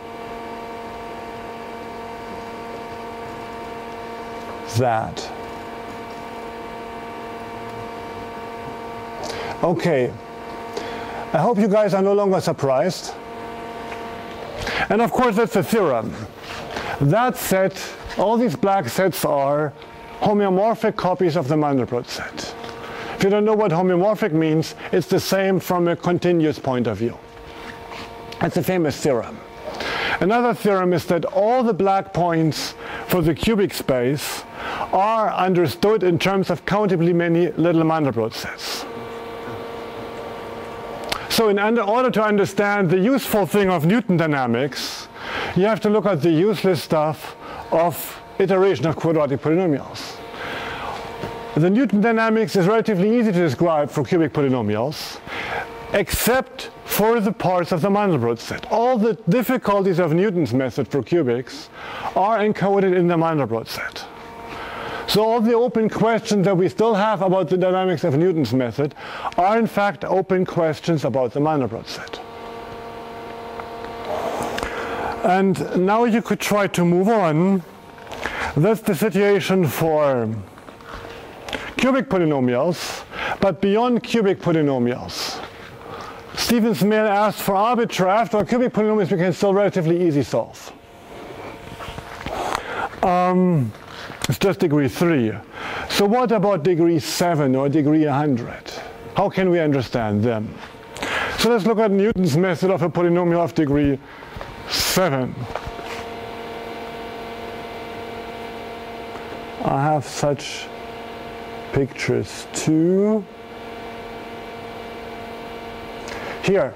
that. Okay. I hope you guys are no longer surprised. And of course that's a theorem. That set, all these black sets are homeomorphic copies of the Mandelbrot set. If you don't know what homeomorphic means, it's the same from a continuous point of view. That's a famous theorem. Another theorem is that all the black points for the cubic space are understood in terms of countably many little Mandelbrot sets. So in order to understand the useful thing of Newton dynamics, you have to look at the useless stuff of iteration of quadratic polynomials. The Newton dynamics is relatively easy to describe for cubic polynomials, except for the parts of the Mandelbrot set. All the difficulties of Newton's method for cubics are encoded in the Mandelbrot set. So all the open questions that we still have about the dynamics of Newton's method are in fact open questions about the Mandelbrot set. And now you could try to move on. That's the situation for cubic polynomials, but beyond cubic polynomials. Stephen's mail asked for arbiter. After cubic polynomials we can still relatively easy solve. It's just degree 3. So what about degree 7 or degree 100? How can we understand them? So let's look at Newton's method of a polynomial of degree 7. I have such pictures too. Here,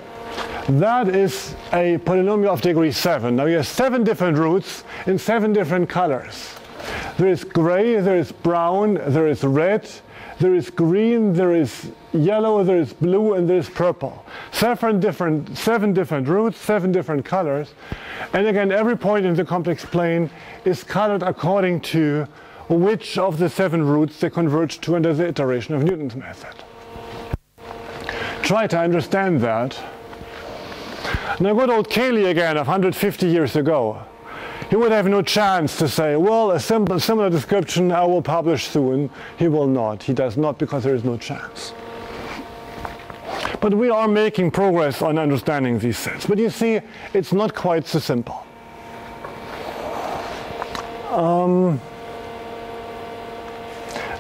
that is a polynomial of degree 7. Now you have 7 different roots in 7 different colors. There is gray, there is brown, there is red, there is green, there is yellow, there is blue, and there is purple. 7 different roots, 7 different colors. And again, every point in the complex plane is colored according to which of the 7 roots they converge to under the iteration of Newton's method. Try to understand that. Now good old Cayley again of 150 years ago. He would have no chance to say, well, a similar description I will publish soon. He will not. He does not, because there is no chance. But we are making progress on understanding these sets. But you see, it's not quite so simple.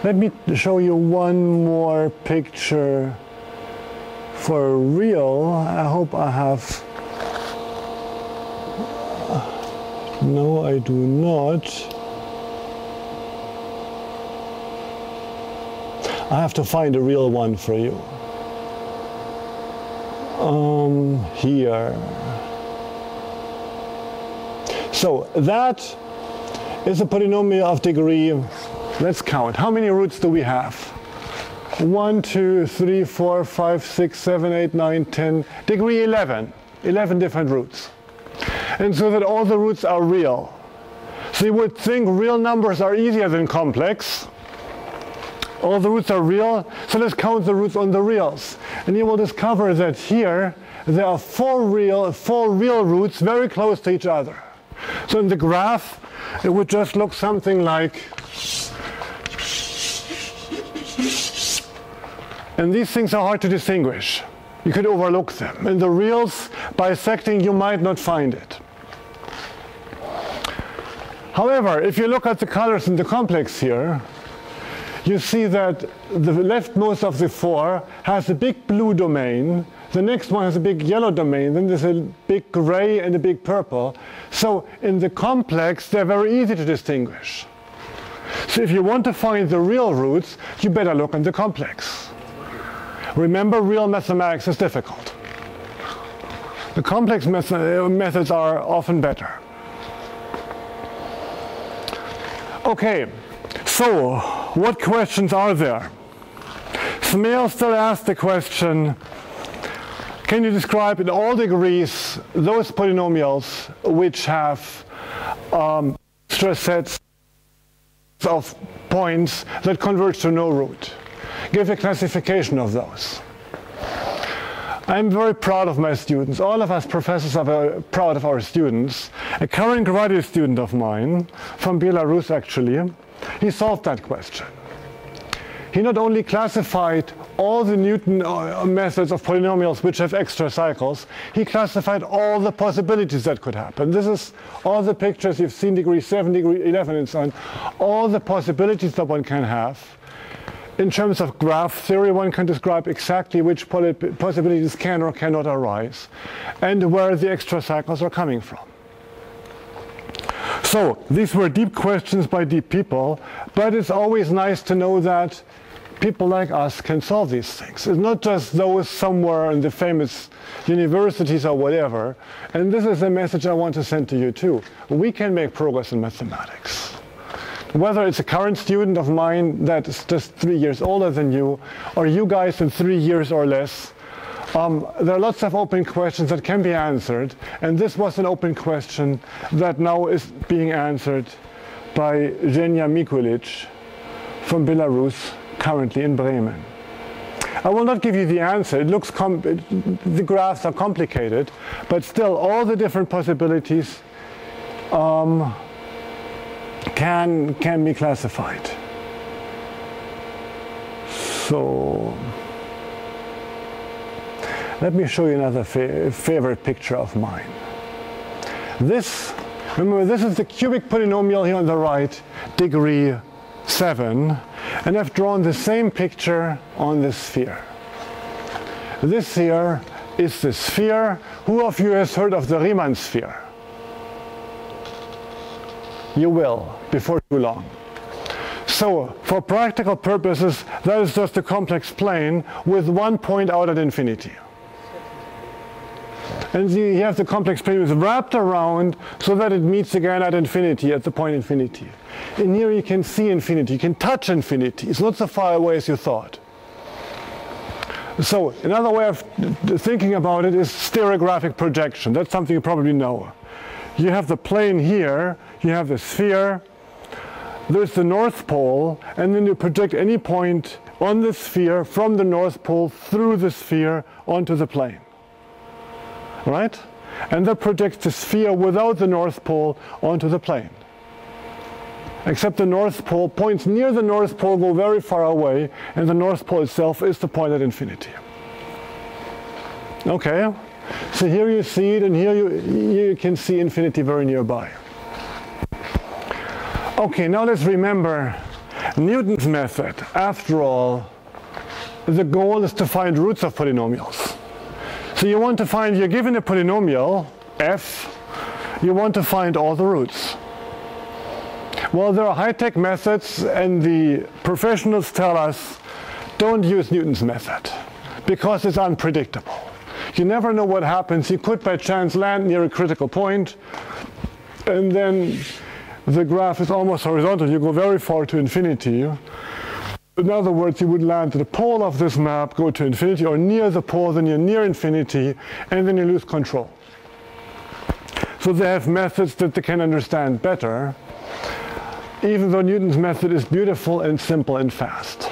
Let me show you one more picture for real. I hope I have... No, I do not. I have to find a real one for you. Here. So that is a polynomial of degree, let's count. How many roots do we have? 1, 2, 3, 4, 5, 6, 7, 8, 9, 10. Degree 11. 11 different roots. And so that all the roots are real. So you would think real numbers are easier than complex. All the roots are real, so let's count the roots on the reals. And you will discover that here there are 4 real roots very close to each other. So in the graph it would just look something like, and these things are hard to distinguish. You could overlook them. In the reals, bisecting, you might not find it. However, if you look at the colors in the complex here, you see that the leftmost of the 4 has a big blue domain, the next one has a big yellow domain, then there's a big gray and a big purple. So in the complex, they're very easy to distinguish. So if you want to find the real roots, you better look in the complex. Remember, real mathematics is difficult. The complex methods are often better. Okay, so what questions are there? Smale still asks the question, can you describe in all degrees those polynomials which have extra sets of points that converge to no root? Give a classification of those. I'm very proud of my students. All of us professors are very proud of our students. A current graduate student of mine, from Belarus actually, he solved that question. he not only classified all the Newton methods of polynomials which have extra cycles, he classified all the possibilities that could happen. This is all the pictures you've seen, degree 7, degree 11, and so on. All the possibilities that one can have. In terms of graph theory, one can describe exactly which possibilities can or cannot arise, and where the extra cycles are coming from. So these were deep questions by deep people, but it's always nice to know that people like us can solve these things. It's not just those somewhere in the famous universities or whatever. And this is a message I want to send to you too. We can make progress in mathematics. Whether it's a current student of mine that is just 3 years older than you, or you guys in 3 years or less, there are lots of open questions that can be answered, and this was an open question that now is being answered by Zhenya Mikulic from Belarus, currently in Bremen. I will not give you the answer. It looks the graphs are complicated, but still all the different possibilities can be classified. So let me show you another favorite picture of mine. Remember, this is the cubic polynomial here on the right, degree 7, and I've drawn the same picture on the sphere. This here is the sphere. Who of you has heard of the Riemann sphere? You will, before too long. So, for practical purposes, that is just a complex plane with one point out at infinity. And you have the complex plane is wrapped around so that it meets again at infinity, at the point infinity. And here you can see infinity, you can touch infinity. It's not so far away as you thought. So another way of thinking about it is stereographic projection. That's something you probably know. You have the plane here, you have the sphere, there's the North Pole, and then you project any point on the sphere from the North Pole through the sphere onto the plane. Right? And that projects the sphere without the North Pole onto the plane. Except the North Pole, points near the North Pole go very far away, and the North Pole itself is the point at infinity. Okay? So here you see it, and here you can see infinity very nearby. Okay, now let's remember Newton's method. After all, the goal is to find roots of polynomials. So you want to find, you're given a polynomial, f, you want to find all the roots. Well, there are high-tech methods, and the professionals tell us, don't use Newton's method, because it's unpredictable. You never know what happens. You could, by chance, land near a critical point, and then the graph is almost horizontal. You go very far to infinity. In other words, you would land at the pole of this map, go to infinity, or near the pole, then you're near infinity, and then you lose control. So they have methods that they can understand better, even though Newton's method is beautiful and simple and fast.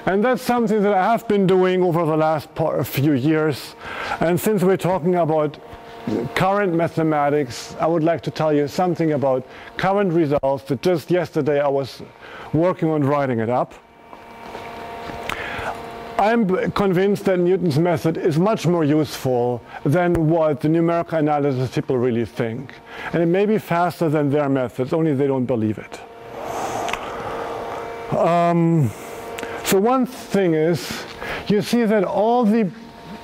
And that's something that I have been doing over the last few years. And since we're talking about current mathematics, I would like to tell you something about current results that just yesterday I was working on writing it up. I'm convinced that Newton's method is much more useful than what the numerical analysis people really think. And it may be faster than their methods, only they don't believe it. So one thing is, you see that all the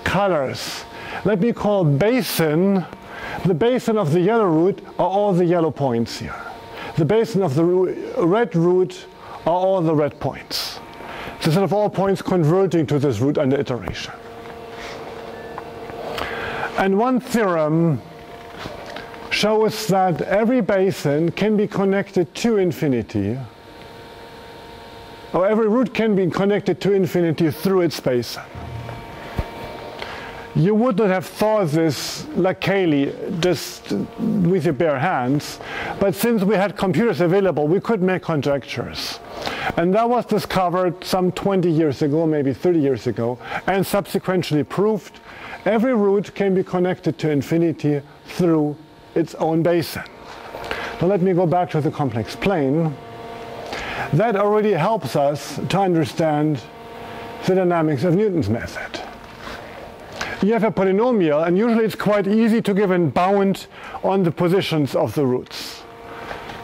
colors, let me call basin, the basin of the yellow root are all the yellow points here. The basin of the red root are all the red points. So sort of all points converging to this root under iteration. And one theorem shows that every basin can be connected to infinity, or every root can be connected to infinity through its basin. You would not have thought this like Cayley, just with your bare hands, but since we had computers available, we could make conjectures. And that was discovered some 20 years ago, maybe 30 years ago, and subsequently proved every root can be connected to infinity through its own basin. Now let me go back to the complex plane. That already helps us to understand the dynamics of Newton's method. You have a polynomial, and usually it's quite easy to give a bound on the positions of the roots.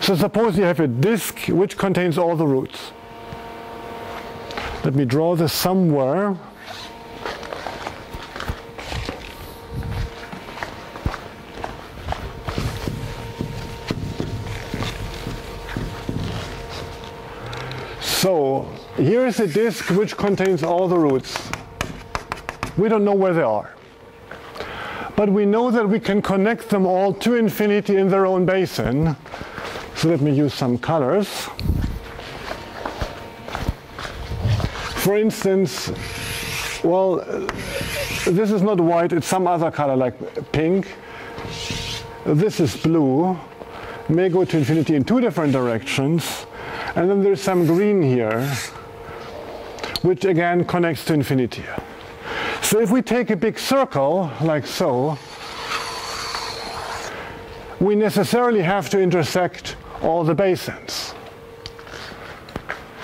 So suppose you have a disk which contains all the roots. Let me draw this somewhere. So here is a disk which contains all the roots. We don't know where they are. But we know that we can connect them all to infinity in their own basin. So let me use some colors. For instance, well, this is not white, it's some other color like pink. This is blue. May go to infinity in two different directions. And then there's some green here, which again connects to infinity. So if we take a big circle, like so, we necessarily have to intersect all the basins.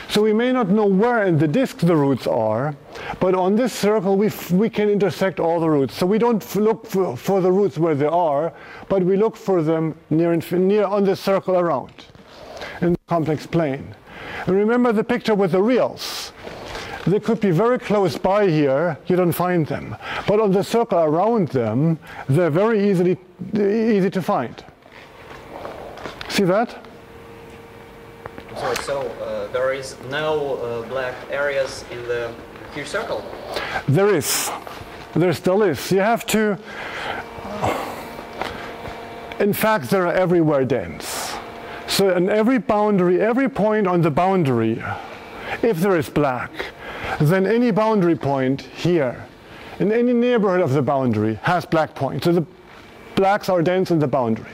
So we may not know where in the disk the roots are, but on this circle we can intersect all the roots. So we don't look for the roots where they are, but we look for them near on the circle around, in the complex plane. And remember the picture with the reals. They could be very close by here, you don't find them. But on the circle around them, they're very easy to find. See that? Sorry, so there is no black areas in the huge circle? There is. There still is. You have to... In fact, they're everywhere dense. So in every boundary, every point on the boundary, if there is black, then any boundary point here, in any neighborhood of the boundary, has black points. So the blacks are dense in the boundary.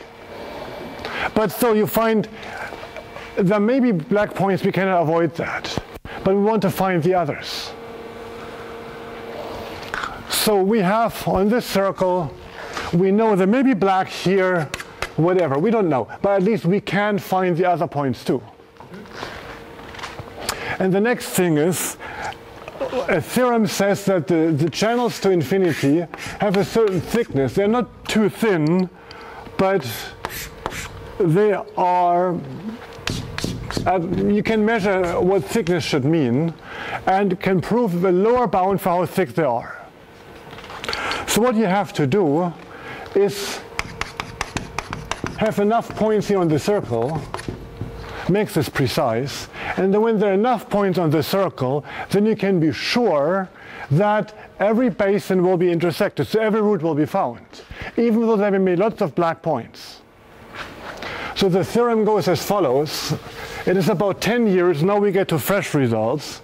But so you find there may be black points, we cannot avoid that. But we want to find the others. So we have on this circle, we know there may be black here, whatever, we don't know. But at least we can find the other points too. And the next thing is, a theorem says that the channels to infinity have a certain thickness. They're not too thin, but they are, you can measure what thickness should mean and can prove the lower bound for how thick they are. So what you have to do is have enough points here on the circle, make this precise, and then when there are enough points on the circle, then you can be sure that every basin will be intersected, so every root will be found, even though there may be lots of black points. So the theorem goes as follows. It is about 10 years, now we get to fresh results.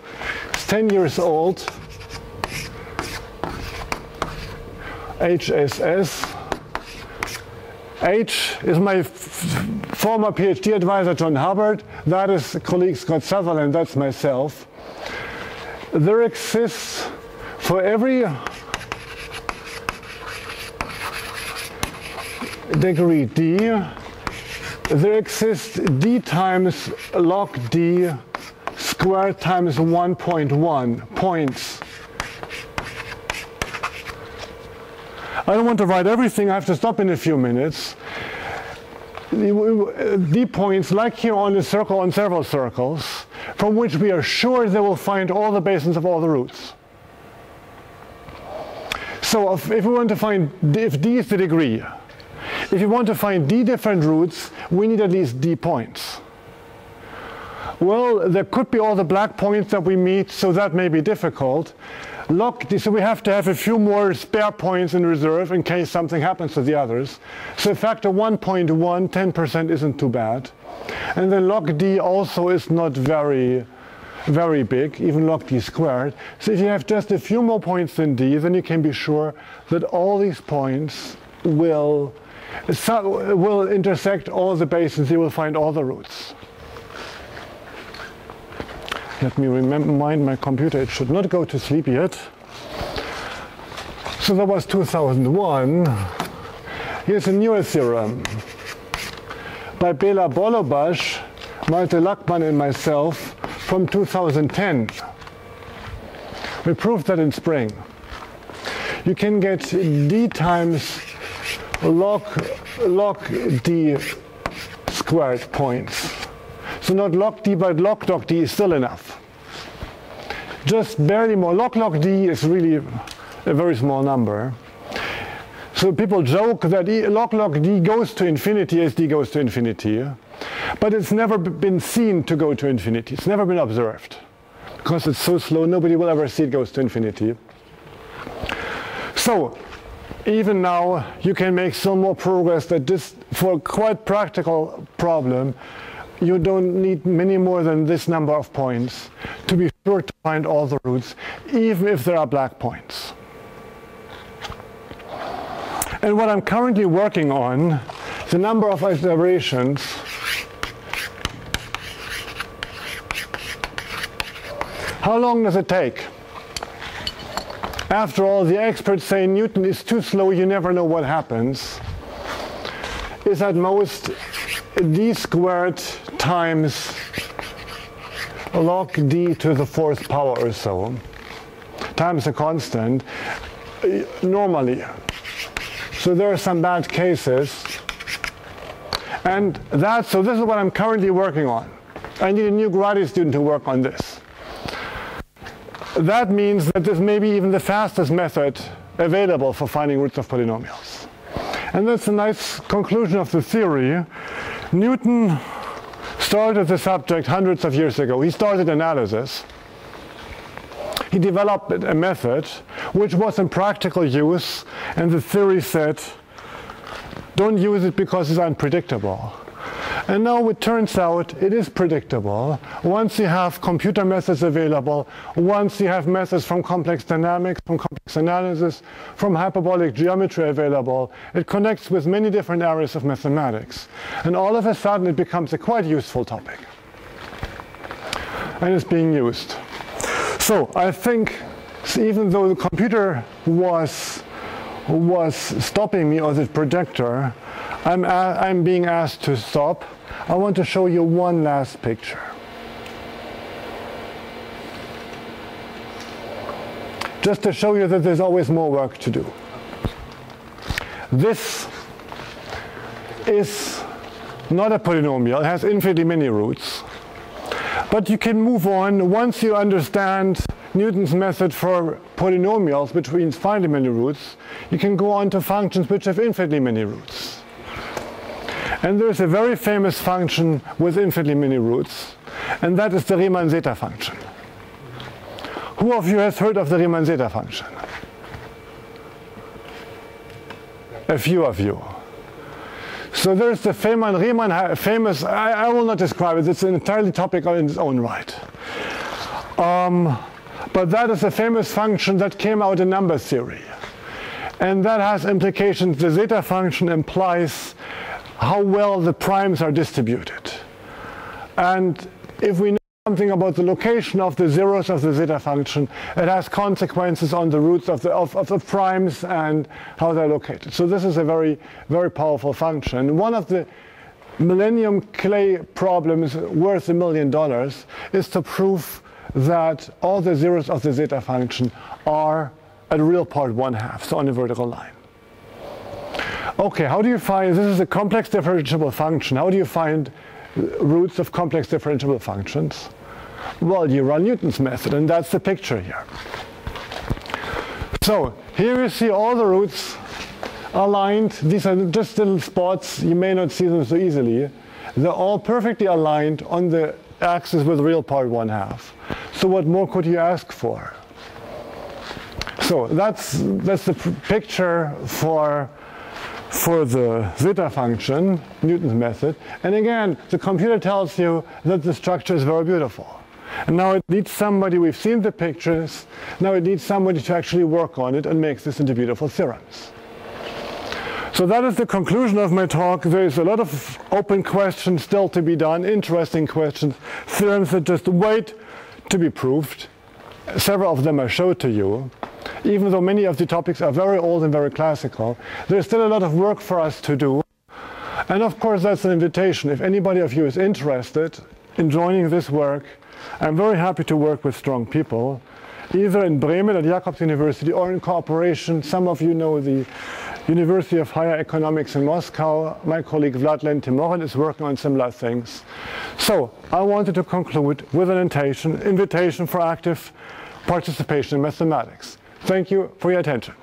It's 10 years old. HSS. H is my former PhD advisor, John Hubbard. That is colleague Scott Sutherland, that's myself. There exists for every degree d, there exists d times log d squared times 1.1 points. I don't want to write everything, I have to stop in a few minutes. D points, like here on a circle, on several circles, from which we are sure they will find all the basins of all the roots. So if we want to find, if d is the degree, if you want to find d different roots, we need at least d points. Well, there could be all the black points that we meet, so that may be difficult. Log d, so we have to have a few more spare points in reserve in case something happens to the others. So factor 1.1, 10% isn't too bad. And then log d also is not very big, even log d squared. So if you have just a few more points than d, then you can be sure that all these points will intersect all the basins, you will find all the roots. Let me remind my computer, it should not go to sleep yet. So that was 2001. Here's a newer theorem by Bela Bolobash, Malte Lackmann and myself from 2010. We proved that in spring. You can get d times log d squared points. So not log d, but log d is still enough. Just barely more. Log d is really a very small number. So people joke that log d goes to infinity as d goes to infinity. But it's never been seen to go to infinity. It's never been observed. Because it's so slow, nobody will ever see it goes to infinity. So, even now, you can make some more progress that this, for a quite practical problem, you don't need many more than this number of points to be sure to find all the roots, even if there are black points. And what I'm currently working on, the number of iterations how long does it take? After all, the experts say Newton is too slow, you never know what happens. Is at most d squared times log d to the fourth power or so, times a constant, normally. So there are some bad cases. And so this is what I'm currently working on. I need a new graduate student to work on this. That means that this may be even the fastest method available for finding roots of polynomials. And that's a nice conclusion of the theory. Newton started the subject hundreds of years ago. He started analysis. He developed a method which was in practical use, and the theory said, don't use it because it's unpredictable. And now it turns out it is predictable. Once you have computer methods available, once you have methods from complex dynamics, from complex analysis, from hyperbolic geometry available, it connects with many different areas of mathematics. And all of a sudden it becomes a quite useful topic. And it's being used. So I think even though the computer was stopping me, or the projector, I'm being asked to stop. I want to show you one last picture. Just to show you that there's always more work to do. This is not a polynomial. It has infinitely many roots. But you can move on once you understand Newton's method for polynomials, which means finitely many roots. You can go on to functions which have infinitely many roots. And there's a very famous function with infinitely many roots, and that is the Riemann-Zeta function. Who of you has heard of the Riemann-Zeta function? A few of you. So there's the famous, I will not describe it, it's an entirely topic in its own right. But that is a famous function that came out in number theory. And that has implications. The zeta function implies how well the primes are distributed. And if we know something about the location of the zeros of the zeta function, it has consequences on the roots of the primes and how they're located. So this is a very, very powerful function. One of the Millennium Clay problems worth $1 million is to prove that all the zeros of the zeta function are at real part 1/2, so on a vertical line. Okay, how do you find, this is a complex differentiable function. How do you find roots of complex differentiable functions? Well, you run Newton's method, and that's the picture here. So here you see all the roots aligned. These are just little spots. You may not see them so easily. They're all perfectly aligned on the axis with real part 1/2. So what more could you ask for? So that's the picture for the zeta function, Newton's method. And again, the computer tells you that the structure is very beautiful. And now it needs somebody, we've seen the pictures, now it needs somebody to actually work on it and make this into beautiful theorems. So that is the conclusion of my talk. There is a lot of open questions still to be done, interesting questions, theorems that just wait to be proved. Several of them I showed to you. Even though many of the topics are very old and very classical, there's still a lot of work for us to do. And of course, that's an invitation. If anybody of you is interested in joining this work, I'm very happy to work with strong people, either in Bremen at Jacobs University or in cooperation. Some of you know the University of Higher Economics in Moscow. My colleague Vladlen Timorin is working on similar things. So I wanted to conclude with an invitation for active participation in mathematics. Thank you for your attention.